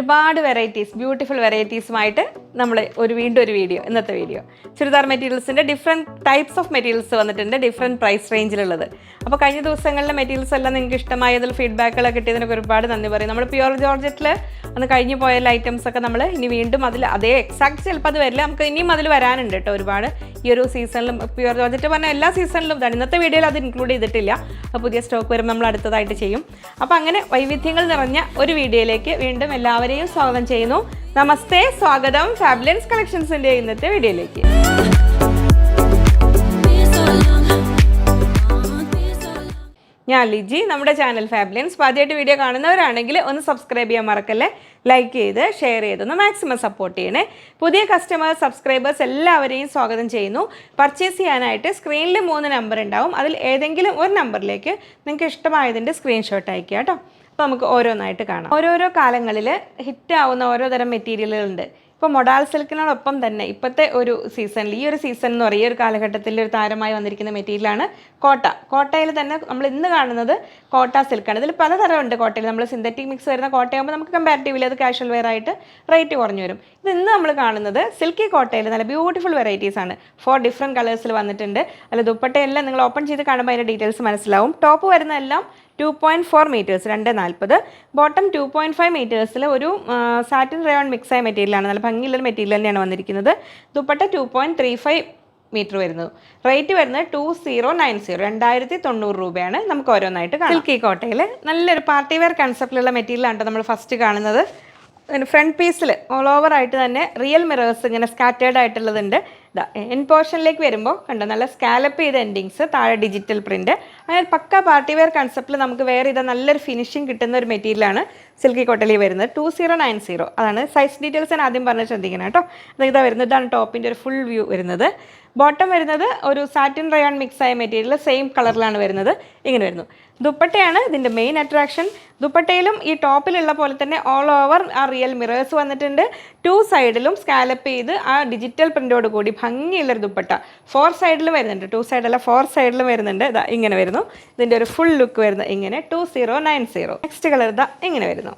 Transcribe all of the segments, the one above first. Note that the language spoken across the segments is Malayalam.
ഒരുപാട് വെറൈറ്റീസ് ബ്യൂട്ടിഫുൾ വെറൈറ്റീസുമായിട്ട് നമ്മൾ വീണ്ടും ഒരു വീഡിയോ ഇന്നത്തെ വീഡിയോ ചുരിദാർ മെറ്റീരിയൽസിൻ്റെ ഡിഫറെൻറ്റ് ടൈപ്സ് ഓഫ് മെറ്റീരിയൽസ് വന്നിട്ടുണ്ട് ഡിഫറെൻറ്റ് പ്രൈസ് റേഞ്ചിലുള്ളത്. അപ്പോൾ കഴിഞ്ഞ ദിവസങ്ങളിലെ മെറ്റീരിയൽസ് എല്ലാം നിങ്ങൾക്ക് ഇഷ്ടമായതിൽ ഫീഡ്ബാക്കുകളൊക്കെ കിട്ടിയതിനൊക്കെ ഒരുപാട് നന്ദി പറയും. നമ്മൾ പ്യുവർ ജോർജറ്റിൽ അന്ന് കഴിഞ്ഞു പോയ ഐറ്റംസ് ഒക്കെ നമ്മൾ ഇനി വീണ്ടും അതിൽ അതേ എക്സാക്ട് ചിലപ്പോൾ അത് വരില്ല, നമുക്ക് ഇനിയും അതിൽ വരാനുണ്ട് കേട്ടോ ഒരുപാട്. ഈ ഒരു സീസണിലും പ്യുവർ ജോർജറ്റ് പറഞ്ഞാൽ എല്ലാ സീസണിലും ഇതാണ്. ഇന്നത്തെ വീഡിയോയിൽ അത് ഇൻക്ലൂഡ് ചെയ്തിട്ടില്ല. അപ്പോൾ പുതിയ സ്റ്റോക്ക് വരുമ്പോൾ നമ്മൾ അടുത്തതായിട്ട് ചെയ്യും. അപ്പോൾ അങ്ങനെ വൈവിധ്യങ്ങൾ നിറഞ്ഞ ഒരു വീഡിയോയിലേക്ക് വീണ്ടും എല്ലാവരെയും സ്വാഗതം ചെയ്യുന്നു. നമസ്തേ, സ്വാഗതം ഫാബുലൻസ് കളക്ഷൻസിൻ്റെ ഇന്നത്തെ വീഡിയോയിലേക്ക്. ഞാൻ ലിജി. നമ്മുടെ ചാനൽ ഫാബുലൻസ് ആദ്യമായിട്ട് വീഡിയോ കാണുന്നവരാണെങ്കിൽ ഒന്ന് സബ്സ്ക്രൈബ് ചെയ്യാൻ മറക്കല്ലേ, ലൈക്ക് ചെയ്ത് ഷെയർ ചെയ്തൊന്ന് മാക്സിമം സപ്പോർട്ട് ചെയ്യണേ. പുതിയ കസ്റ്റമേഴ്സ് സബ്സ്ക്രൈബേഴ്സ് എല്ലാവരെയും സ്വാഗതം ചെയ്യുന്നു. പർച്ചേസ് ചെയ്യാനായിട്ട് സ്ക്രീനിൽ 3 നമ്പർ ഉണ്ടാവും. അതിൽ ഏതെങ്കിലും ഒരു നമ്പറിലേക്ക് നിങ്ങൾക്ക് ഇഷ്ടമായതിൻ്റെ സ്ക്രീൻഷോട്ട് അയക്കുക കേട്ടോ. അപ്പോൾ നമുക്ക് ഓരോന്നായിട്ട് കാണാം. ഓരോരോ കാലങ്ങളിൽ ഹിറ്റാവുന്ന ഓരോ തരം മെറ്റീരിയലുകളുണ്ട്. ഇപ്പോൾ മൊഡാൾ സിൽക്കിനോടൊപ്പം തന്നെ ഇപ്പോഴത്തെ ഒരു സീസണിൽ, ഈ ഒരു സീസൺ എന്ന് പറയുക ഒരു കാലഘട്ടത്തിൽ ഒരു താരമായി വന്നിരിക്കുന്ന മെറ്റീരിയലാണ് കോട്ട. കോട്ടയിൽ തന്നെ നമ്മൾ ഇന്ന് കാണുന്നത് കോട്ട സിൽക്കാണ്. ഇതിൽ പലതരമുണ്ട് കോട്ടയിൽ. നമ്മൾ സിന്തറ്റിക് മിക്സ് വരുന്ന കോട്ടയാകുമ്പോൾ നമുക്ക് കമ്പാരിറ്റീവ്ലി അത് കാഷ്വൽ വെയർ ആയിട്ട് റേറ്റ് കുറഞ്ഞു വരും. ഇത് ഇന്ന് നമ്മൾ കാണുന്നത് സിൽക്കി കോട്ടയിൽ നല്ല ബ്യൂട്ടിഫുൾ വെറൈറ്റീസ് ആണ്. 4 ഡിഫറെൻറ്റ് കളേഴ്സിൽ വന്നിട്ടുണ്ട്. അല്ല ദുപ്പട്ടയെല്ലാം നിങ്ങൾ ഓപ്പൺ ചെയ്ത് കാണുമ്പോൾ അതിൻ്റെ ഡീറ്റെയിൽസ് മനസ്സിലാവും. ടോപ്പ് വരുന്നതെല്ലാം 2.4 മീറ്റേഴ്സ് 2.40. ബോട്ടം 2.5 മീറ്റേഴ്സിൽ ഒരു സാറ്റിൻ റയോൺ മിക്സായ മെറ്റീരിയലാണ്. നല്ല ഭംഗിയുള്ളൊരു മെറ്റീരിയൽ തന്നെയാണ് വന്നിരിക്കുന്നത്. ദുപ്പട്ട 2.35 മീറ്റർ വരുന്നത്. റേറ്റ് വരുന്നത് 2090 2090 രൂപയാണ്. നമുക്ക് ഓരോന്നായിട്ട് കാണാം. സിൽക്കി കോട്ടയിൽ നല്ലൊരു പാർട്ടി വെയർ കൺസെപ്റ്റിലുള്ള മെറ്റീരിയലാണ് നമ്മൾ ഫസ്റ്റ് കാണുന്നത്. ഫ്രണ്ട് പീസിൽ ഓൾ ഓവർ ആയിട്ട് തന്നെ റിയൽ മിറേഴ്സ് ഇങ്ങനെ സ്കാറ്റേർഡ് ആയിട്ടുള്ളതുണ്ട്. ഇതാ എൻ പോർഷനിലേക്ക് വരുമ്പോൾ കണ്ടോ നല്ല സ്കാലപ്പ് ചെയ്ത എൻഡിങ്സ്, താഴെ ഡിജിറ്റൽ പ്രിൻറ്റ്. അങ്ങനെ പക്ക പാർട്ടി വെയർ കൺസെപ്റ്റിൽ നമുക്ക് വേറെ ചെയ്താൽ നല്ലൊരു ഫിനിഷിങ് കിട്ടുന്ന ഒരു മെറ്റീരിയലാണ് സിൽക്കി കോട്ടയിൽ വരുന്നത്. 2090 അതാണ്. സൈസ് ഡീറ്റെയിൽസ് ഞാൻ ആദ്യം പറഞ്ഞ് ശ്രദ്ധിക്കണം കേട്ടോ. ഇതാ വരുന്നത്, ഇതാണ് ടോപ്പിൻ്റെ ഒരു ഫുൾ വ്യൂ വരുന്നത്. ബോട്ടം വരുന്നത് ഒരു സാറ്റിൻ റയോൺ മിക്സായ മെറ്റീരിയൽ സെയിം കളറിലാണ് വരുന്നത്. ഇങ്ങനെ വരുന്നു. ദുപ്പട്ടയാണ് ഇതിൻ്റെ മെയിൻ അട്രാക്ഷൻ. ദുപ്പട്ടയിലും ഈ ടോപ്പിലുള്ള പോലെ തന്നെ ഓൾ ഓവർ ആ റിയൽ മിറേഴ്സ് വന്നിട്ടുണ്ട്. 2 സൈഡിലും സ്കാലപ്പ് ചെയ്ത് ആ ഡിജിറ്റൽ പ്രിൻ്റോട് കൂടി ഭംഗിയുള്ളൊരു ദുപ്പട്ട. 4 സൈഡിലും വരുന്നുണ്ട്. 2 സൈഡല്ല 4 സൈഡിലും വരുന്നുണ്ട്. ഇതാ ഇങ്ങനെ വരുന്നു. ഇതിൻ്റെ ഒരു ഫുൾ ലുക്ക് വരുന്നത് ഇങ്ങനെ 2090. നെക്സ്റ്റ് കളർ ഇതാ ഇങ്ങനെ വരുന്നു.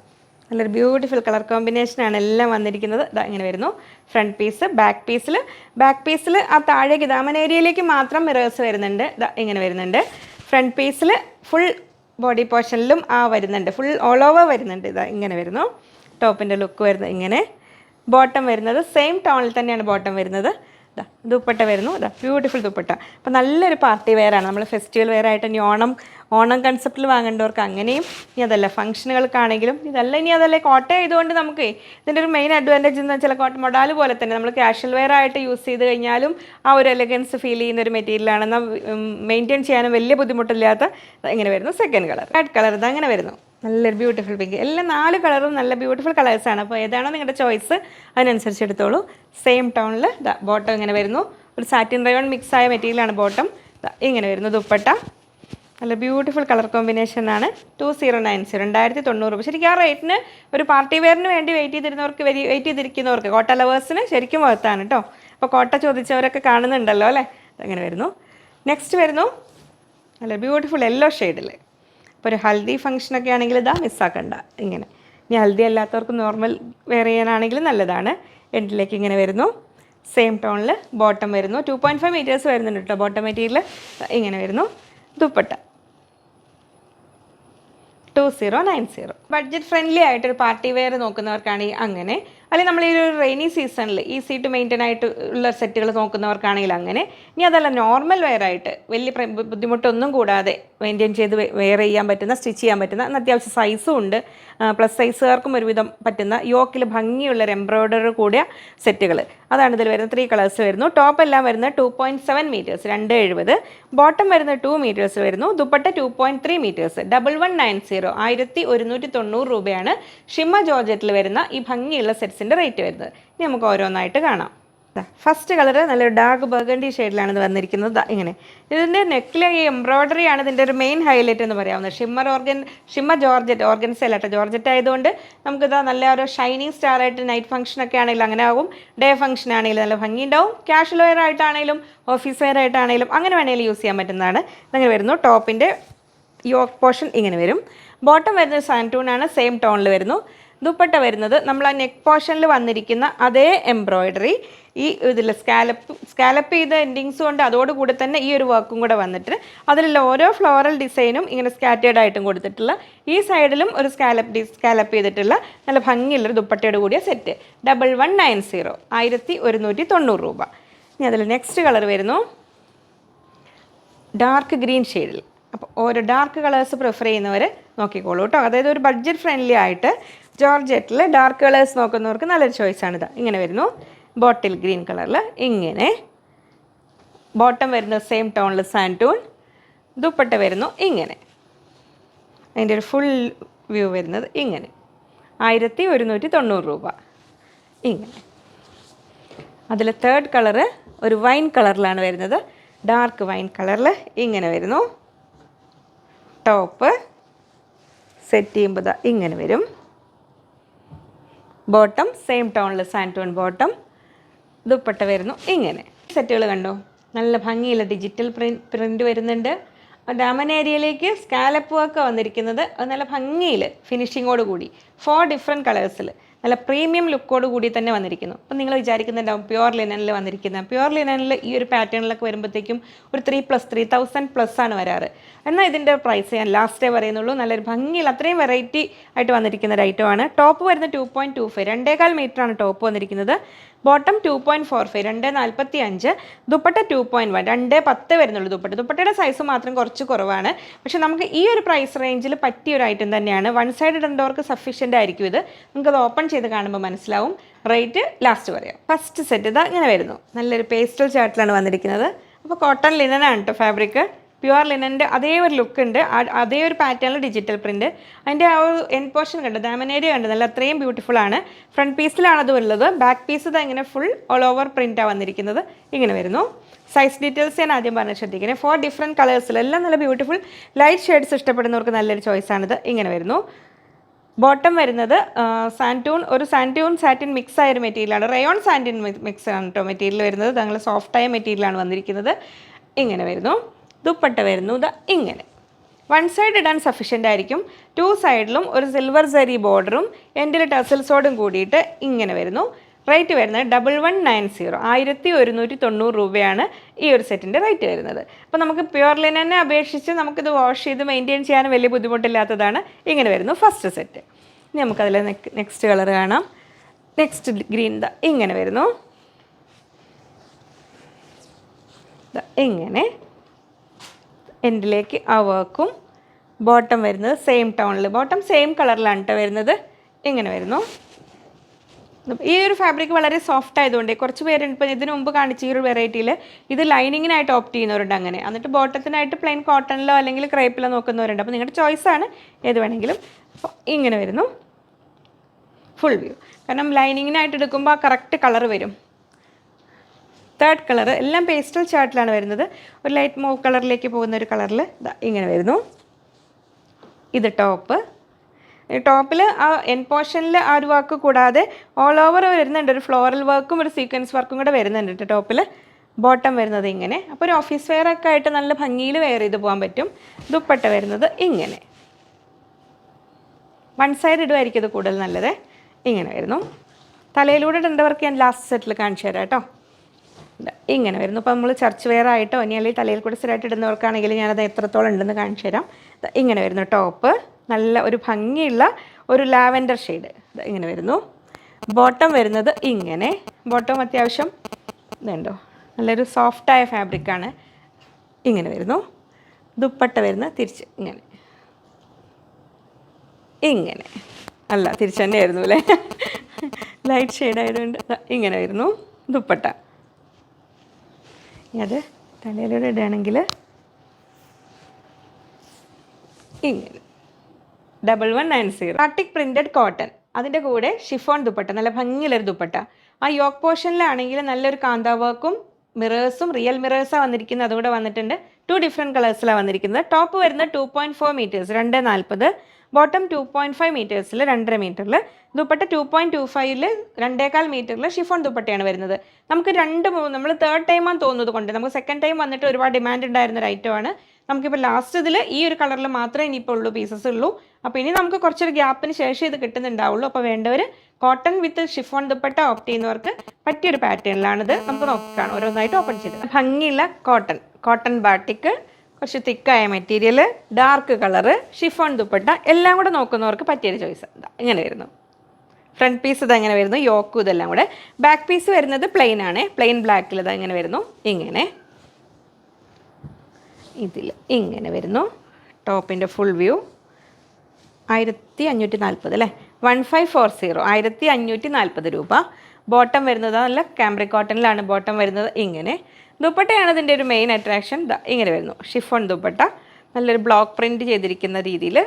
നല്ലൊരു ബ്യൂട്ടിഫുൾ കളർ കോമ്പിനേഷനാണ് എല്ലാം വന്നിരിക്കുന്നത്. ഇതാ ഇങ്ങനെ വരുന്നു. ഫ്രണ്ട് പീസ്, ബാക്ക് പീസിൽ ആ താഴേക്ക് ദാമൻ ഏരിയയിലേക്ക് മാത്രം മിറേഴ്സ് വരുന്നുണ്ട്. ഇതാ ഇങ്ങനെ വരുന്നുണ്ട്. ഫ്രണ്ട് പീസിൽ ഫുൾ ബോഡി പോർഷനിലും വരുന്നുണ്ട്. ഫുൾ ഓൾ ഓവർ വരുന്നുണ്ട്. ഇതാ ഇങ്ങനെ വരുന്നു. ടോപ്പിൻ്റെ ലുക്ക് വരുന്നത് ഇങ്ങനെ. ബോട്ടം വരുന്നത് സെയിം ടോണിൽ തന്നെയാണ് ബോട്ടം വരുന്നത്. ഇതാ ദുപ്പട്ട വരുന്നു. ഇതാ ബ്യൂട്ടിഫുൾ ദുപ്പട്ട. അപ്പോൾ നല്ലൊരു പാർട്ടി വെയറാണ്. നമ്മൾ ഫെസ്റ്റിവൽ വെയർ ആയിട്ട് ഇനി ഓണം കൺസെപ്റ്റിൽ വാങ്ങേണ്ടവർക്ക് അങ്ങനെയും, ഇനി അതല്ല ഫംഗ്ഷനുകൾക്കാണെങ്കിലും, ഇനി അതല്ല കോട്ട ആയതുകൊണ്ട് നമുക്ക് ഇതിൻ്റെ ഒരു മെയിൻ അഡ്വാൻറ്റേജ് എന്ന് വെച്ചാൽ കോട്ട മൊഡാൽ പോലെ തന്നെ നമ്മൾ കാഷ്വൽ വെയർ ആയിട്ട് യൂസ് ചെയ്ത് കഴിഞ്ഞാലും ആ ഒരു എലഗൻസ് ഫീൽ ചെയ്യുന്ന ഒരു മെറ്റീരിയലാണ്. എന്നാൽ മെയിൻറ്റെയിൻ ചെയ്യാനും വലിയ ബുദ്ധിമുട്ടില്ലാത്ത ഇങ്ങനെ വരുന്നു. സെക്കൻഡ് കളർ റെഡ് കളർ ഇത് അങ്ങനെ വരുന്നു. നല്ലൊരു ബ്യൂട്ടിഫുൾ പിങ്ക്. എല്ലാം 4 കളറും നല്ല ബ്യൂട്ടിഫുൾ കളേഴ്സാണ്. അപ്പോൾ ഏതാണോ നിങ്ങളുടെ ചോയ്സ് അതിനനുസരിച്ച് എടുത്തോളൂ. സെയിം ടോണിൽ ബോട്ടം ഇങ്ങനെ വരുന്നു. ഒരു സാറ്റിൻ റയോൺ മിക്സായ മെറ്റീരിയലാണ് ബോട്ടം. ഇങ്ങനെ വരുന്നു. ദുപ്പട്ട നല്ല ബ്യൂട്ടിഫുൾ കളർ കോമ്പിനേഷനാണ്. 2090 2090. ശരിക്കും ആ റേറ്റിന് ഒരു പാർട്ടി വെയറിന് വേണ്ടി വെയിറ്റ് ചെയ്തിരിക്കുന്നവർക്ക് കോട്ട ലവേഴ്സിന് ശരിക്കും വർത്താണ് കേട്ടോ. അപ്പോൾ കോട്ട ചോദിച്ചവരൊക്കെ കാണുന്നുണ്ടല്ലോ അല്ലേ. അങ്ങനെ വരുന്നു. നെക്സ്റ്റ് വരുന്നു നല്ല ബ്യൂട്ടിഫുൾ യെല്ലോ ഷെയ്ഡിൽ. ഇപ്പോൾ ഒരു ഹൽദി ഫംഗ്ഷനൊക്കെ ആണെങ്കിൽ ഇതാ മിസ്സാക്കണ്ട. ഇങ്ങനെ ഇനി ഹൽദി അല്ലാത്തവർക്ക് നോർമൽ വെയർ ചെയ്യാനാണെങ്കിൽ നല്ലതാണ്. എൻഡിലേക്ക് ഇങ്ങനെ വരുന്നു. സെയിം ടോണിൽ ബോട്ടം വരുന്നു. 2.5 മീറ്റേഴ്സ് വരുന്നുണ്ട് കേട്ടോ ബോട്ടം മെറ്റീരിയൽ. ഇങ്ങനെ വരുന്നു. ദുപ്പട്ട 2090. ബഡ്ജറ്റ് ഫ്രണ്ട്ലി ആയിട്ടൊരു പാർട്ടി വെയർ നോക്കുന്നവർക്കാണെങ്കിൽ അങ്ങനെ, അല്ലെങ്കിൽ നമ്മൾ ഈ ഒരു റെയിനി സീസണിൽ ഈസി ടു മെയിൻറ്റെയിൻ ആയിട്ട് ഉള്ള സെറ്റുകൾ നോക്കുന്നവർക്കാണെങ്കിൽ അങ്ങനെ. ഇനി അതല്ല നോർമൽ വെയർ ആയിട്ട് വലിയ ബുദ്ധിമുട്ടൊന്നും കൂടാതെ മെയിൻറ്റെയിൻ ചെയ്ത് വെയർ ചെയ്യാൻ പറ്റുന്ന, സ്റ്റിച്ച് ചെയ്യാൻ പറ്റുന്ന, അത്യാവശ്യം സൈസും ഉണ്ട്, പ്ലസ് സൈസുകാർക്കും ഒരുവിധം പറ്റുന്ന യോക്കിൽ ഭംഗിയുള്ളൊരു എംബ്രോയ്ഡറി കൂടിയ സെറ്റുകൾ. അതാണ് ഇതിൽ വരുന്നത്. 3 കളേഴ്സ് വരുന്നു. ടോപ്പ് എല്ലാം വരുന്നത് 2.7 മീറ്റേഴ്സ് 270. ബോട്ടം വരുന്നത് 2 മീറ്റേഴ്സ് വരുന്നു. ദുപ്പട്ട 2.3 മീറ്റേഴ്സ് 1190 1190 രൂപയാണ് ഷിമ്മ ജോർജറ്റിൽ വരുന്ന ഈ ഭംഗിയുള്ള സെറ്റ്സിൻ്റെ റേറ്റ് വരുന്നത്. ഇനി നമുക്ക് ഓരോന്നായിട്ട് കാണാം. ഫസ്റ്റ് കളർ നല്ലൊരു ഡാർക്ക് ബർഗണ്ടി ഷെയ്ഡിലാണ് ഇത് വന്നിരിക്കുന്നത്. ഇങ്ങനെ ഇതിൻ്റെ നെക്കിലെ ഈ എംബ്രോയ്ഡറിയാണ് ഇതിൻ്റെ ഒരു മെയിൻ ഹൈലൈറ്റ് എന്ന് പറയാവുന്നത്. ഷിമ്മ ജോർജറ്റ് ഓർഗൻസ അല്ല കേട്ടോ. ജോർജറ്റ് ആയതുകൊണ്ട് നമുക്കിതാ നല്ല ഒരു ഷൈനിങ് സ്റ്റാർ ആയിട്ട് നൈറ്റ് ഫംഗ്ഷനൊക്കെ ആണെങ്കിലും അങ്ങനെ ആകും. ഡേ ഫംഗ്ഷൻ ആണെങ്കിലും നല്ല ഭംഗി ഉണ്ടാവും. കാഷ്വൽ വെയർ ആയിട്ടാണെങ്കിലും ഓഫീസ് വെയർ ആയിട്ടാണെങ്കിലും അങ്ങനെ വേണമെങ്കിലും യൂസ് ചെയ്യാൻ പറ്റുന്നതാണ്. ഇങ്ങനെ വരുന്നു. ടോപ്പിൻ്റെ യോക്ക് പോർഷൻ ഇങ്ങനെ വരും. ബോട്ടം വരുന്നത് സാൻറ്റൂണാണ്. സെയിം ടോണിൽ വരുന്നു. ദുപ്പട്ട വരുന്നത് നമ്മൾ ആ നെക്ക് പോർഷനിൽ വന്നിരിക്കുന്ന അതേ എംബ്രോയിഡറി ഈ ഇതിൽ സ്കാലപ്പ് ചെയ്ത എൻഡിങ്സ് കൊണ്ട് അതോടുകൂടി തന്നെ ഈ ഒരു വർക്കും കൂടെ വന്നിട്ട് അതിലുള്ള ഓരോ ഫ്ലോറൽ ഡിസൈനും ഇങ്ങനെ സ്കാറ്റേർഡ് ആയിട്ടും കൊടുത്തിട്ടുള്ള ഈ സൈഡിലും ഒരു സ്കാലപ്പ് ചെയ്തിട്ടുള്ള നല്ല ഭംഗിയുള്ളൊരു ദുപ്പട്ടയോട് കൂടിയ സെറ്റ് 1190 1190 രൂപ. ഇനി അതിൽ നെക്സ്റ്റ് കളർ വരുന്നു ഡാർക്ക് ഗ്രീൻ ഷെയ്ഡിൽ. അപ്പോൾ ഓരോ ഡാർക്ക് കളേഴ്സ് പ്രിഫർ ചെയ്യുന്നവർ നോക്കിക്കോളൂ കേട്ടോ. അതായത് ഒരു ബഡ്ജറ്റ് ഫ്രണ്ട്ലി ആയിട്ട് ജോർജറ്റിൽ ഡാർക്ക് കളേഴ്സ് നോക്കുന്നവർക്ക് നല്ലൊരു ചോയ്സാണിത്. ഇങ്ങനെ വരുന്നു ബോട്ടിൽ ഗ്രീൻ കളറിൽ ഇങ്ങനെ. ബോട്ടം വരുന്നത് സെയിം ടോണിൽ സാൻറ്റൂൺ. ദുപ്പട്ട വരുന്നു ഇങ്ങനെ. അതിൻ്റെ ഒരു ഫുൾ വ്യൂ വരുന്നത് ഇങ്ങനെ 1190 രൂപ. ഇങ്ങനെ അതിൽ തേർഡ് കളറ് ഒരു വൈൻ കളറിലാണ് വരുന്നത്. ഡാർക്ക് വൈൻ കളറിൽ ഇങ്ങനെ വരുന്നു. ടോപ്പ് സെറ്റ് ചെയ്യുമ്പോൾ ഇങ്ങനെ വരും. ബോട്ടം സെയിം ടോണിൽ സാൻറ്റോൺ ബോട്ടം. ദുപ്പട്ട വരുന്നു ഇങ്ങനെ. സെറ്റുകൾ കണ്ടോ, നല്ല ഭംഗിയുള്ള ഡിജിറ്റൽ പ്രിൻ്റ് വരുന്നുണ്ട്. ഡാമൻ ഏരിയയിലേക്ക് സ്കാലപ്പ് വർക്ക് വന്നിരിക്കുന്നത് അത് നല്ല ഭംഗിയിൽ ഫിനിഷിങ്ങോട് കൂടി 4 ഡിഫറെൻറ്റ് കളേഴ്സിൽ നല്ല പ്രീമിയം ലുക്കോട് കൂടി തന്നെ വന്നിരിക്കുന്നു. അപ്പം നിങ്ങൾ വിചാരിക്കുന്നുണ്ടാവും പ്യുവർ ലിനനിൽ വന്നിരിക്കുന്ന. പ്യുവർ ലിനനിൽ ഈ ഒരു പാറ്റേണിലൊക്കെ വരുമ്പോഴത്തേക്കും ഒരു 3,000+ ആണ് വരാറ്. എന്നാൽ ഇതിൻ്റെ പ്രൈസ് ഞാൻ ലാസ്റ്റേ പറയുന്നുള്ളൂ. നല്ലൊരു ഭംഗിയിൽ അത്രയും വെറൈറ്റി ആയിട്ട് വന്നിരിക്കുന്ന ഒരു ഐറ്റമാണ്. ടോപ്പ് വരുന്നത് 2.25 2.25 മീറ്ററാണ് ടോപ്പ് വന്നിരിക്കുന്നത്. ബോട്ടം 2.45 2.45. ദുപ്പട്ട 2.1 2.10 വരുന്നുള്ളൂ. ദുപ്പട്ടയുടെ സൈസ് മാത്രം കുറച്ച് കുറവാണ്. പക്ഷേ നമുക്ക് ഈ ഒരു പ്രൈസ് റേഞ്ചിൽ പറ്റിയ ഒരു ഐറ്റം തന്നെയാണ്. വൺ സൈഡ് ഇടേണ്ടവർക്ക് സഫീഷ്യൻ്റ് ആയിരിക്കും ഇത്. നമുക്കത് ഓപ്പൺ ചെയ്ത് കാണുമ്പോൾ മനസ്സിലാവും. റേറ്റ് ലാസ്റ്റ് പറയാം. ഫസ്റ്റ് സെറ്റ് ഇതാ ഇങ്ങനെ വരുന്നു. നല്ലൊരു പേസ്റ്റൽ ചാർട്ടിലാണ് വന്നിരിക്കുന്നത്. അപ്പോൾ കോട്ടൺ ലിനനാണ് കേട്ടോ ഫാബ്രിക്. പ്യുവർ ലിനൻ്റെ അതേ ഒരു ലുക്ക് ഉണ്ട്. അതേ ഒരു പാറ്റേണിൽ ഡിജിറ്റൽ പ്രിൻറ്റ്. അതിൻ്റെ ആ ഒരു എൻ പോർഷൻ കണ്ട് ഡാമനേരിയ കണ്ട് നല്ല അത്രയും ബ്യൂട്ടിഫുൾ ആണ്. ഫ്രണ്ട് പീസിലാണ് അത് ഉള്ളത്. ബാക്ക് പീസ് ഇതാ ഇങ്ങനെ ഫുൾ ഓൾ ഓവർ പ്രിൻറ്റാണ് വന്നിരിക്കുന്നത്. ഇങ്ങനെ വരുന്നു. സൈസ് ഡീറ്റെയിൽസ് ഞാൻ ആദ്യം പറഞ്ഞ് ശ്രദ്ധിക്കുന്നത് 4 ഡിഫറെൻറ്റ് കളേഴ്സിൽ എല്ലാം നല്ല ബ്യൂട്ടിഫുൾ ലൈറ്റ് ഷെയ്ഡ്സ് ഇഷ്ടപ്പെടുന്നവർക്ക് നല്ലൊരു ചോയ്സാണിത്. ഇങ്ങനെ വരുന്നു. ബോട്ടം വരുന്നത് സാൻറ്റൂൺ സാറ്റിൻ മിക്സ് ആയൊരു മെറ്റീരിയലാണ്. റയോൺ സാൻറ്റിൻ മിക്സ് ആണ് കേട്ടോ മെറ്റീരിയൽ വരുന്നത്. നല്ല സോഫ്റ്റായ മെറ്റീരിയലാണ് വന്നിരിക്കുന്നത്. ഇങ്ങനെ വരുന്നു. ദുപ്പട്ട വരുന്നു ഇതാ ഇങ്ങനെ. വൺ സൈഡ് ഇടാൻ സഫീഷ്യൻ്റ് ആയിരിക്കും. 2 സൈഡിലും ഒരു സിൽവർ സരി ബോർഡറും എൻഡിൽ ടസൽസോടും കൂടിയിട്ട് ഇങ്ങനെ വരുന്നു. റേറ്റ് വരുന്നത് 1190 1190 രൂപയാണ് ഈ ഒരു സെറ്റിൻ്റെ റേറ്റ് വരുന്നത്. അപ്പോൾ നമുക്ക് പ്യുവർ ലിനനെ അപേക്ഷിച്ച് നമുക്കിത് വാഷ് ചെയ്ത് മെയിൻറ്റെയിൻ ചെയ്യാൻ വലിയ ബുദ്ധിമുട്ടില്ലാത്തതാണ്. ഇങ്ങനെ വരുന്നു ഫസ്റ്റ് സെറ്റ്. ഇനി നമുക്കതിൽ നെക്സ്റ്റ് കളർ കാണാം. നെക്സ്റ്റ് ഗ്രീൻ ദാ ഇങ്ങനെ വരുന്നു. ഇങ്ങനെ എൻഡിലേക്ക് ആ വർക്കും. ബോട്ടം വരുന്നത് സെയിം ടോണിൽ. ബോട്ടം സെയിം കളറിലാണ് കേട്ടോ വരുന്നത്. ഇങ്ങനെ വരുന്നു. ഈ ഒരു ഫാബ്രിക് വളരെ സോഫ്റ്റ് ആയതുകൊണ്ട് കുറച്ച് പേരുണ്ട്. ഇപ്പം ഇതിന് മുമ്പ് കാണിച്ച ഈ ഒരു വെറൈറ്റിയിൽ ഇത് ലൈനിങ്ങിനായിട്ട് ഓപ്റ്റ് ചെയ്യുന്നവരുണ്ട്. അങ്ങനെ എന്നിട്ട് ബോട്ടത്തിനായിട്ട് പ്ലെയിൻ കോട്ടണിലോ അല്ലെങ്കിൽ ക്രേപ്പിലോ നോക്കുന്നവരുണ്ട്. അപ്പോൾ നിങ്ങളുടെ ചോയ്സാണ് ഏത് വേണമെങ്കിലും. അപ്പോൾ ഇങ്ങനെ വരുന്നു ഫുൾ വ്യൂ. കാരണം ലൈനിങ്ങിനായിട്ട് എടുക്കുമ്പോൾ ആ കറക്റ്റ് കളർ വരും. തേർഡ് കളർ എല്ലാം പേസ്റ്റൽ ചാർട്ടിലാണ് വരുന്നത്. ഒരു ലൈറ്റ് മൂവ് കളറിലേക്ക് പോകുന്ന ഒരു കളറിൽ ഇങ്ങനെ വരുന്നു. ഇത് ടോപ്പിൽ ആ എൻ പോർഷനിൽ ആ ഒരു വർക്ക് കൂടാതെ ഓൾ ഓവർ വരുന്നുണ്ട്. ഒരു ഫ്ലോറൽ വർക്കും ഒരു സീക്വൻസ് വർക്കും കൂടെ വരുന്നുണ്ട് ടോപ്പിൽ. ബോട്ടം വരുന്നത് ഇങ്ങനെ. അപ്പോൾ ഒരു ഓഫീസ് വെയർ ഒക്കെ ആയിട്ട് നല്ല ഭംഗിയിൽ വെയർ ചെയ്ത് പോകാൻ പറ്റും. ദുപ്പട്ട വരുന്നത് ഇങ്ങനെ. വൺ സൈഡ് ഇടുമായിരിക്കും ഇത് കൂടുതൽ നല്ലത്. ഇങ്ങനെ വരുന്നു. തലയിലൂടെ ഇടേണ്ടവർക്ക് ഞാൻ ലാസ്റ്റ് സെറ്റിൽ കാണിച്ചു തരാം കേട്ടോ. ഇങ്ങനെ വരുന്നു. അപ്പോൾ നമ്മൾ ചർച്ച് വെയർ ആയിട്ടോ ഇനി അല്ലെങ്കിൽ തലയിൽ കൂടെ സ്ഥിരമായിട്ട് ഇടുന്നവർക്കാണെങ്കിൽ ഞാനത് എത്രത്തോളം ഉണ്ടെന്ന് കാണിച്ചു തരാം. ഇങ്ങനെ വരുന്നു. ടോപ്പ് നല്ല ഒരു ഭംഗിയുള്ള ഒരു ലാവൻഡർ ഷെയ്ഡ് ഇങ്ങനെ വരുന്നു. ബോട്ടം വരുന്നത് ഇങ്ങനെ. ബോട്ടം അത്യാവശ്യം ഇതുണ്ടോ നല്ലൊരു സോഫ്റ്റായ ഫാബ്രിക്കാണ്. ഇങ്ങനെ വരുന്നു. ദുപ്പട്ട വരുന്നത് തിരിച്ച് ഇങ്ങനെ ഇങ്ങനെ അല്ല തിരിച്ച് തന്നെ ആയിരുന്നു അല്ലേ, ലൈറ്റ് ഷെയ്ഡ് ആയതുകൊണ്ട്. ഇങ്ങനെ വരുന്നു ദുപ്പട്ട. അത് തലയിലൂടെ ഇടുകയാണെങ്കിൽ ഇങ്ങനെ 1190. Batik printed cotton. അതിൻ്റെ കൂടെ ഷിഫോൺ ദുപ്പട്ട, നല്ല ഭംഗിയുള്ളൊരു ദുപ്പട്ട. ആ യോക്ക് പോർഷനിലാണെങ്കിൽ നല്ലൊരു കാന്ത വർക്കും മിറേഴ്സും റിയൽ മിറേഴ്സാണ് വന്നിരിക്കുന്നത്. അതുകൂടെ വന്നിട്ടുണ്ട്. 2 ഡിഫറെൻറ്റ് കളേഴ്സിലാണ് വന്നിരിക്കുന്നത്. ടോപ്പ് വരുന്നത് 2.4 മീറ്റേഴ്സ് 2.40. ബോട്ടം 2.5 മീറ്റേഴ്സിൽ 2.5 മീറ്ററിൽ. ദുപ്പട്ട 2.25 2.25 മീറ്ററിൽ ഷിഫോൺ ദുപ്പട്ടയാണ് വരുന്നത്. നമുക്ക് നമ്മൾ തേർഡ് ടൈമാണെന്ന് തോന്നുന്നത് കൊണ്ട് നമുക്ക് സെക്കൻഡ് ടൈം വന്നിട്ട് ഒരുപാട് ഡിമാൻഡ് ഉണ്ടായിരുന്ന ഒരു ഐറ്റമാണ്. നമുക്കിപ്പോൾ ലാസ്റ്റ് ഇതിൽ ഈ ഒരു കളറിൽ മാത്രമേ ഇനിയിപ്പോൾ ഉള്ളൂ പീസസ് ഉള്ളൂ. അപ്പോൾ ഇനി നമുക്ക് കുറച്ചൊരു ഗ്യാപ്പിന് ശേഷം ഇത് കിട്ടുന്നുണ്ടാവുള്ളൂ. അപ്പോൾ വേണ്ടവർ കോട്ടൺ വിത്ത് ഷിഫോൺ ദുപ്പട്ട ഓപ്റ്റ് ചെയ്യുന്നവർക്ക് പറ്റിയൊരു പാറ്റേണിലാണിത്. നമുക്ക് നോക്കാം ഓരോന്നായിട്ട് ഓപ്പൺ ചെയ്ത്. ഭംഗിയുള്ള കോട്ടൺ ബാട്ടിക്ക്, കുറച്ച് തിക്കായ material, dark colour, chiffon dupatta എല്ലാം കൂടെ നോക്കുന്നവർക്ക് പറ്റിയൊരു ചോയ്സ്. ഇങ്ങനെ വരുന്നു ഫ്രണ്ട് പീസ്. ഇതെങ്ങനെ വരുന്നു, യോക്കും ഇതെല്ലാം കൂടെ. ബാക്ക് പീസ് വരുന്നത് പ്ലെയിൻ ആണ്, പ്ലെയിൻ ബ്ലാക്കിൽ ഇതെങ്ങനെ വരുന്നു, ഇങ്ങനെ ഇതിൽ ഇങ്ങനെ വരുന്നു. ടോപ്പിൻ്റെ ഫുൾ വ്യൂ 1540 അല്ലേ, 1540, 1540 രൂപ. ബോട്ടം വരുന്നത് നല്ല കാംബ്രിക് കോട്ടണിലാണ് ബോട്ടം വരുന്നത്. ഇങ്ങനെ ദുപ്പട്ടയാണ് ഇതിൻ്റെ ഒരു മെയിൻ അട്രാക്ഷൻ. ഇങ്ങനെ വരുന്നു ഷിഫോൺ ദുപ്പട്ട, നല്ലൊരു ബ്ലോക്ക് പ്രിൻറ്റ് ചെയ്തിരിക്കുന്ന രീതിയിൽ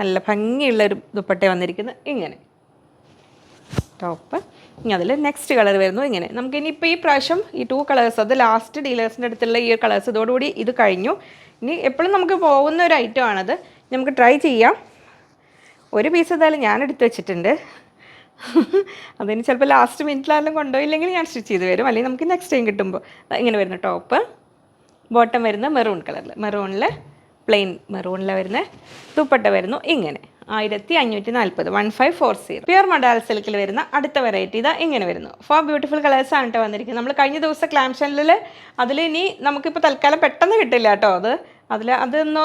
നല്ല ഭംഗിയുള്ളൊരു ദുപ്പട്ട വന്നിരിക്കുന്നത്. ഇങ്ങനെ ടോപ്പ്. ഇനി അതിൽ നെക്സ്റ്റ് കളർ വരുന്നു ഇങ്ങനെ. നമുക്കിനിയിപ്പോൾ ഈ പ്രാവശ്യം ഈ 2 കളേഴ്സ്, അത് ലാസ്റ്റ് ഡീലേഴ്സിൻ്റെ അടുത്തുള്ള ഈ കളേഴ്സ്, ഇതോടുകൂടി ഇത് കഴിഞ്ഞു. ഇനി എപ്പോഴും നമുക്ക് പോകുന്ന ഒരു ഐറ്റം ആണത്, നമുക്ക് ട്രൈ ചെയ്യാം. ഒരു പീസ് എന്തായാലും ഞാൻ എടുത്ത് വെച്ചിട്ടുണ്ട്. അതിന് ചിലപ്പോൾ ലാസ്റ്റ് മിനിറ്റിലായാലും കൊണ്ടുപോയില്ലെങ്കിൽ ഞാൻ സ്റ്റിച്ച് ചെയ്ത് വരും, അല്ലെങ്കിൽ നമുക്ക് നെക്സ്റ്റ് ടൈം കിട്ടുമ്പോൾ. ഇങ്ങനെ വരുന്ന ടോപ്പ്, ബോട്ടം വരുന്ന മെറൂൺ കളറിൽ, മെറൂണിൽ പ്ലെയിൻ മെറൂണിൽ വരുന്ന ദുപ്പട്ട വരുന്നു ഇങ്ങനെ 1540, 1540. പ്യുർ മൊഡാൽ സിൽക്കിൽ വരുന്ന അടുത്ത വെറൈറ്റി ഇതാ ഇങ്ങനെ വരുന്നു. 4 ബ്യൂട്ടിഫുൾ കളേഴ്സാണ് കേട്ടോ വന്നിരിക്കുന്നത്. നമ്മൾ കഴിഞ്ഞ ദിവസം ക്ലാം ഷെല്ലിൽ അതിൽ ഇനി നമുക്കിപ്പോൾ തൽക്കാലം പെട്ടെന്ന് കിട്ടില്ല കേട്ടോ. അതൊന്ന്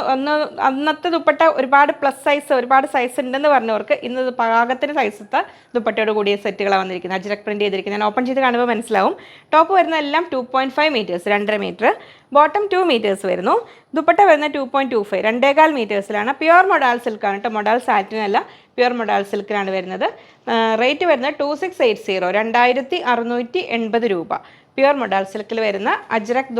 അന്നത്തെ ദുപ്പട്ട ഒരുപാട് പ്ലസ് സൈസ്, ഒരുപാട് സൈസ് ഉണ്ടെന്ന് പറഞ്ഞവർക്ക് ഇന്ന് പാകത്തിന് സൈസത്തെ ദുപ്പട്ടയോട് കൂടിയ സെറ്റുകളാണ് വന്നിരിക്കുന്നത്. അജ്രക് പ്രിൻറ്റ് ചെയ്തിരിക്കുന്നത്. ഞാൻ ഓപ്പൺ ചെയ്ത് കാണുമ്പോൾ മനസ്സിലാവും. ടോപ്പ് വരുന്ന എല്ലാം 2.5 മീറ്റേഴ്സ്, 2.5 മീറ്റർ. ബോട്ടം 2 മീറ്റേഴ്സ് വരുന്നു. ദുപ്പട്ട വരുന്ന 2.25, 2.25 മീറ്റേഴ്സിലാണ്. പ്യുർ മൊഡാൽ സിൽക്കാണ് കേട്ടോ, മൊഡാൽ സാറ്റിനല്ല, പ്യുർ മൊഡാൽ സിൽക്കിലാണ് വരുന്നത്. റേറ്റ് വരുന്നത് 2680, 2680 രൂപ. പ്യുർ മൊഡാൽ സിൽക്കിൽ വരുന്ന അജ്രക്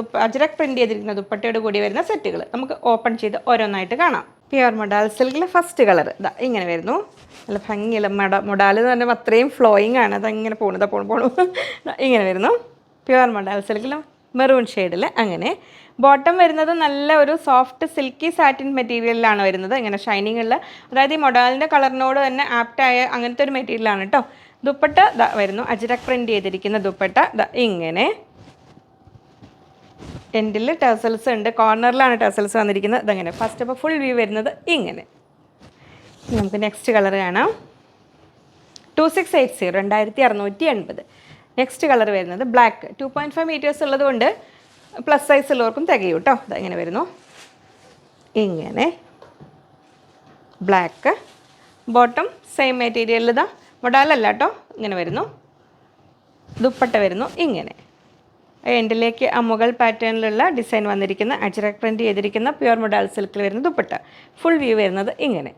പ്രിൻറ്റ് ചെയ്തിരിക്കുന്ന ദുപ്പട്ടയോട് കൂടി വരുന്ന സെറ്റുകൾ നമുക്ക് ഓപ്പൺ ചെയ്ത് ഓരോന്നായിട്ട് കാണാം. പ്യുർ മൊഡാൽ സിൽക്കിലെ ഫസ്റ്റ് കളർ ഇതാ ഇങ്ങനെ വരുന്നു. നല്ല ഭംഗിയുള്ള മൊഡാൽ എന്ന് പറഞ്ഞാൽ അത്രയും ഫ്ലോയിങ് ആണ്, അതങ്ങനെ പോണു ഇങ്ങനെ വരുന്നു. പ്യുർ മൊഡാൽ സിൽക്കിൽ മെറൂൺ ഷെയ്ഡിൽ. അങ്ങനെ ബോട്ടം വരുന്നത് നല്ല ഒരു സോഫ്റ്റ് സിൽക്കി സാറ്റിൻ മെറ്റീരിയലിലാണ് വരുന്നത്. ഇങ്ങനെ ഷൈനിങ് ഉള്ള, അതായത് ഈ മൊഡാലിൻ്റെ കളറിനോട് തന്നെ ആപ്റ്റായ അങ്ങനത്തെ ഒരു മെറ്റീരിയലാണ് കേട്ടോ. ദുപ്പട്ട വരുന്നു അജ്രക് പ്രിൻറ്റ് ചെയ്തിരിക്കുന്ന ദുപ്പട്ട ഇങ്ങനെ. എൻഡിൽ ടെസൽസ് ഉണ്ട്, കോർണറിലാണ് ടെസൽസ് വന്നിരിക്കുന്നത്. ഇതങ്ങനെ ഫസ്റ്റ് അപ്പോൾ ഫുൾ വ്യൂ വരുന്നത് ഇങ്ങനെ. നമുക്ക് നെക്സ്റ്റ് കളർ കാണാം. 2680, 2680. നെക്സ്റ്റ് കളർ വരുന്നത് ബ്ലാക്ക്, 2.5 മീറ്റേഴ്സ് ഉള്ളത് കൊണ്ട് പ്ലസ് സൈസ് ഉള്ളവർക്കും തികയും കേട്ടോ. ഇങ്ങനെ വരുന്നു ഇങ്ങനെ. ബ്ലാക്ക് ബോട്ടം സെയിം മെറ്റീരിയൽ, ഇതാ മൊഡാലല്ല കേട്ടോ, ഇങ്ങനെ വരുന്നു. ദുപ്പട്ട വരുന്നു ഇങ്ങനെ. എൻഡിലേക്ക് മുകൾ പാറ്റേണിലുള്ള ഡിസൈൻ വന്നിരിക്കുന്ന അജ്രക് പ്രിൻറ്റ് ചെയ്തിരിക്കുന്ന പ്യുർ മൊഡാൽ സിൽക്കിൽ വരുന്ന ദുപ്പട്ട. ഫുൾ വ്യൂ വരുന്നത് ഇങ്ങനെ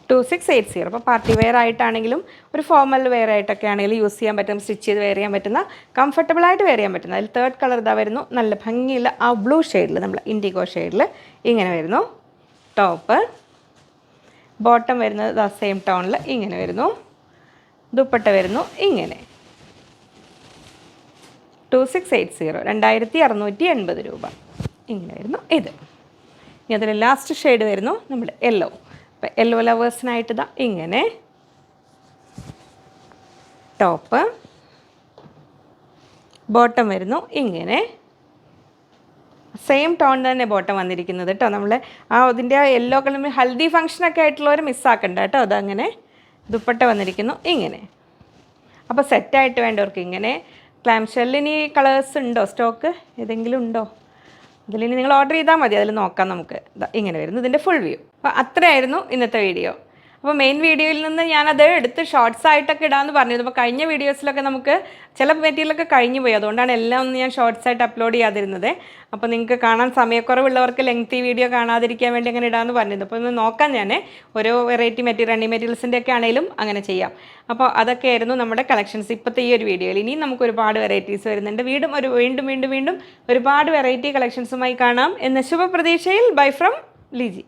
2680. അപ്പോൾ പാർട്ടി വെയർ ആയിട്ടാണെങ്കിലും ഒരു ഫോർമൽ വെയർ ആയിട്ടൊക്കെ ആണെങ്കിലും യൂസ് ചെയ്യാൻ പറ്റും, സ്റ്റിച്ച് ചെയ്ത് വെയർ ചെയ്യാൻ പറ്റുന്ന, കംഫർട്ടബിളായിട്ട് വെയർ ചെയ്യാൻ പറ്റുന്ന. അതിൽ തേർഡ് കളർ ഇതാ വരുന്നു, നല്ല ഭംഗിയുള്ള ആ ബ്ലൂ ഷെയ്ഡിൽ, നമ്മൾ ഇൻഡിഗോ ഷെയ്ഡിൽ ഇങ്ങനെ വരുന്നു. ടോപ്പ് ബോട്ടം വരുന്നത് സെയിം ടോണിൽ ഇങ്ങനെ വരുന്നു. ദുപ്പട്ട വരുന്നു ഇങ്ങനെ 2680, 2680 രൂപ. ഇങ്ങനെ വരുന്നു ഇത്. ഇനി അതിൽ ലാസ്റ്റ് ഷെയ്ഡ് വരുന്നു നമ്മുടെ യെല്ലോ. അപ്പോൾ യെല്ലോ ലവേഴ്സിനായിട്ട് ഇതാ ഇങ്ങനെ ടോപ്പ്, ബോട്ടം വരുന്നു ഇങ്ങനെ. സെയിം ടോൺ തന്നെ ബോട്ടം വന്നിരിക്കുന്നത് കേട്ടോ. നമ്മൾ അതിൻ്റെ യെല്ലോ കളർ ഹൽദി ഫംഗ്ഷനൊക്കെ ആയിട്ടുള്ളവർ മിസ്സാക്കണ്ട കേട്ടോ. അതങ്ങനെ ദുപ്പട്ട വന്നിരിക്കുന്നു ഇങ്ങനെ. അപ്പോൾ സെറ്റായിട്ട് വേണ്ടവർക്ക് ഇങ്ങനെ. ക്ലാം ഷെല്ലിന് കളേഴ്സ് ഉണ്ടോ, സ്റ്റോക്ക് ഏതെങ്കിലും ഉണ്ടോ? അതിലിനി നിങ്ങൾ ഓർഡർ ചെയ്താൽ മതി, അതിൽ നോക്കാം നമുക്ക്. ഇങ്ങനെ വരുന്നു ഇതിൻ്റെ ഫുൾ വ്യൂ. അപ്പോൾ അത്രയായിരുന്നു ഇന്നത്തെ വീഡിയോ. അപ്പോൾ മെയിൻ വീഡിയോയിൽ നിന്ന് ഞാനത് എടുത്ത് ഷോർട്സ് ആയിട്ടൊക്കെ ഇടാമെന്ന് പറഞ്ഞത്. അപ്പോൾ കഴിഞ്ഞ വീഡിയോസിലൊക്കെ നമുക്ക് ചില മെറ്റീരിയലൊക്കെ കഴിഞ്ഞു പോയി, അതുകൊണ്ടാണ് എല്ലാം ഒന്ന് ഞാൻ ഷോർട്സ് ആയിട്ട് അപ്ലോഡ് ചെയ്യാതിരുന്നത്. അപ്പോൾ നിങ്ങൾക്ക് കാണാൻ സമയക്കുറവുള്ളവർക്ക് ലെങ്തി വീഡിയോ കാണാതിരിക്കാൻ വേണ്ടി അങ്ങനെ ഇടാമെന്ന് പറഞ്ഞത്. അപ്പോൾ ഒന്ന് നോക്കാം, ഞാൻ ഓരോ വെറൈറ്റി റണ്ണിങ് മെറ്റീരിയൽസിൻ്റെ ഒക്കെ ആണെങ്കിലും അങ്ങനെ ചെയ്യാം. അപ്പോൾ അതൊക്കെയായിരുന്നു നമ്മുടെ കളക്ഷൻസ് ഇപ്പോഴത്തെ ഈ ഒരു വീഡിയോയിൽ. ഇനിയും നമുക്ക് ഒരുപാട് വെറൈറ്റീസ് വരുന്നുണ്ട്. വീണ്ടും ഒരുപാട് വെറൈറ്റി കളക്ഷൻസുമായി കാണാം എന്ന ശുഭപ്രതീക്ഷയിൽ. Bye from Liji.